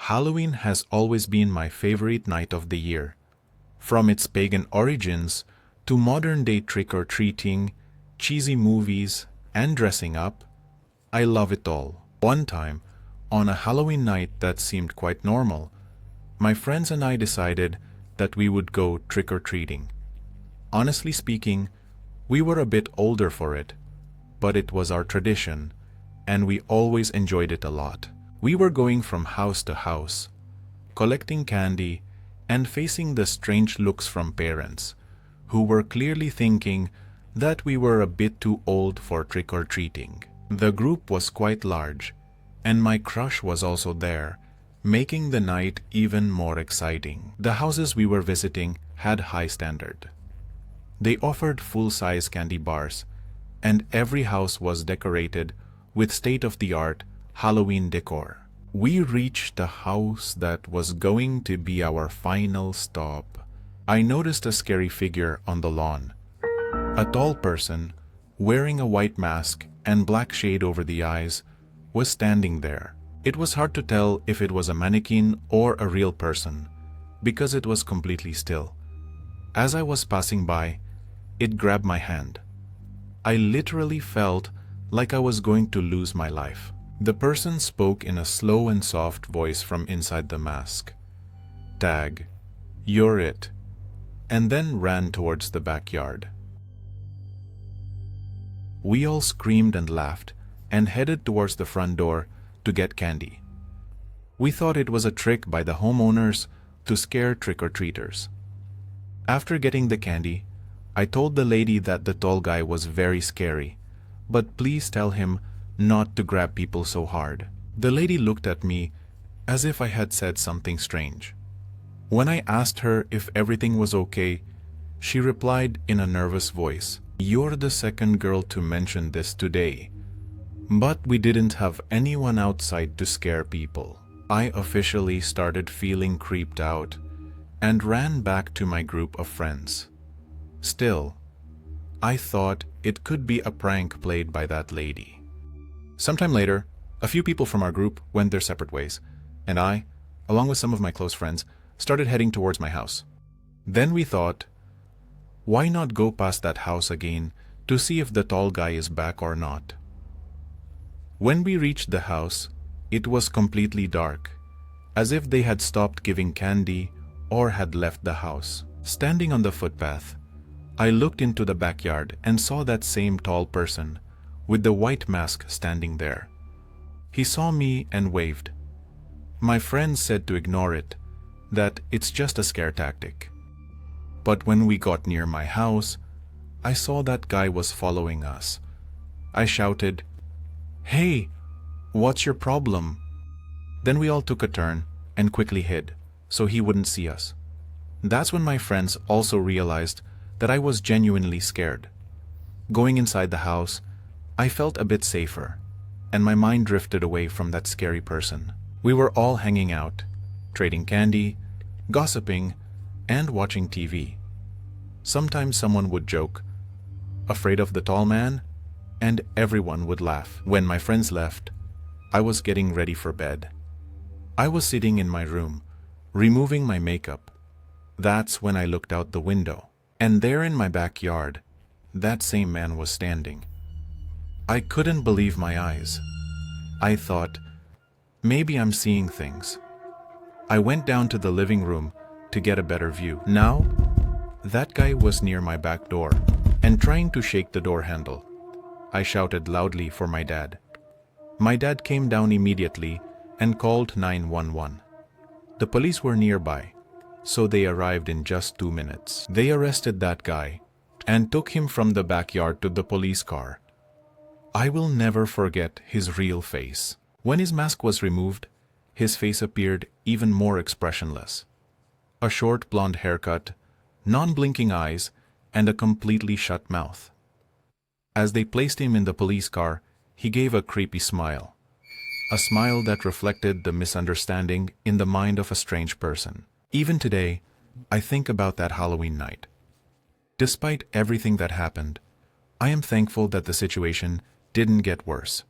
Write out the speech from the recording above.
Halloween has always been my favorite night of the year. From its pagan origins to modern-day trick-or-treating, cheesy movies, and dressing up, I love it all. One time, on a Halloween night that seemed quite normal, my friends and I decided that we would go trick-or-treating. Honestly speaking, we were a bit older for it, but it was our tradition, and we always enjoyed it a lot. We were going from house to house, collecting candy and facing the strange looks from parents, who were clearly thinking that we were a bit too old for trick-or-treating. The group was quite large, and my crush was also there, making the night even more exciting. The houses we were visiting had high standard. They offered full-size candy bars, and every house was decorated with state-of-the-art Halloween decor. We reached the house that was going to be our final stop. I noticed a scary figure on the lawn. A tall person, wearing a white mask and black shade over the eyes, was standing there. It was hard to tell if it was a mannequin or a real person, because it was completely still. As I was passing by, it grabbed my hand. I literally felt like I was going to lose my life. The person spoke in a slow and soft voice from inside the mask. "Tag, you're it," and then ran towards the backyard. We all screamed and laughed and headed towards the front door to get candy. We thought it was a trick by the homeowners to scare trick-or-treaters. After getting the candy, I told the lady that the tall guy was very scary, but please tell him not to grab people so hard. The lady looked at me as if I had said something strange. When I asked her if everything was okay, she replied in a nervous voice, "You're the second girl to mention this today, but we didn't have anyone outside to scare people." I officially started feeling creeped out and ran back to my group of friends. Still, I thought it could be a prank played by that lady. Sometime later, a few people from our group went their separate ways, and I, along with some of my close friends, started heading towards my house. Then we thought, why not go past that house again to see if the tall guy is back or not? When we reached the house, it was completely dark, as if they had stopped giving candy or had left the house. Standing on the footpath, I looked into the backyard and saw that same tall person with the white mask standing there. He saw me and waved. My friends said to ignore it, that it's just a scare tactic. But when we got near my house, I saw that guy was following us. I shouted, "Hey, what's your problem?" Then we all took a turn and quickly hid, so he wouldn't see us. That's when my friends also realized that I was genuinely scared. Going inside the house, I felt a bit safer, and my mind drifted away from that scary person. We were all hanging out, trading candy, gossiping, and watching TV. Sometimes someone would joke, "Afraid of the tall man?" and everyone would laugh. When my friends left, I was getting ready for bed. I was sitting in my room, removing my makeup. That's when I looked out the window, and there in my backyard, that same man was standing. I couldn't believe my eyes. I thought, maybe I'm seeing things. I went down to the living room to get a better view. Now, that guy was near my back door and trying to shake the door handle. I shouted loudly for my dad. My dad came down immediately and called 911. The police were nearby, so they arrived in just 2 minutes. They arrested that guy and took him from the backyard to the police car. I will never forget his real face. When his mask was removed, his face appeared even more expressionless. A short blonde haircut, non-blinking eyes, and a completely shut mouth. As they placed him in the police car, he gave a creepy smile. A smile that reflected the misunderstanding in the mind of a strange person. Even today, I think about that Halloween night. Despite everything that happened, I am thankful that the situation didn't get worse.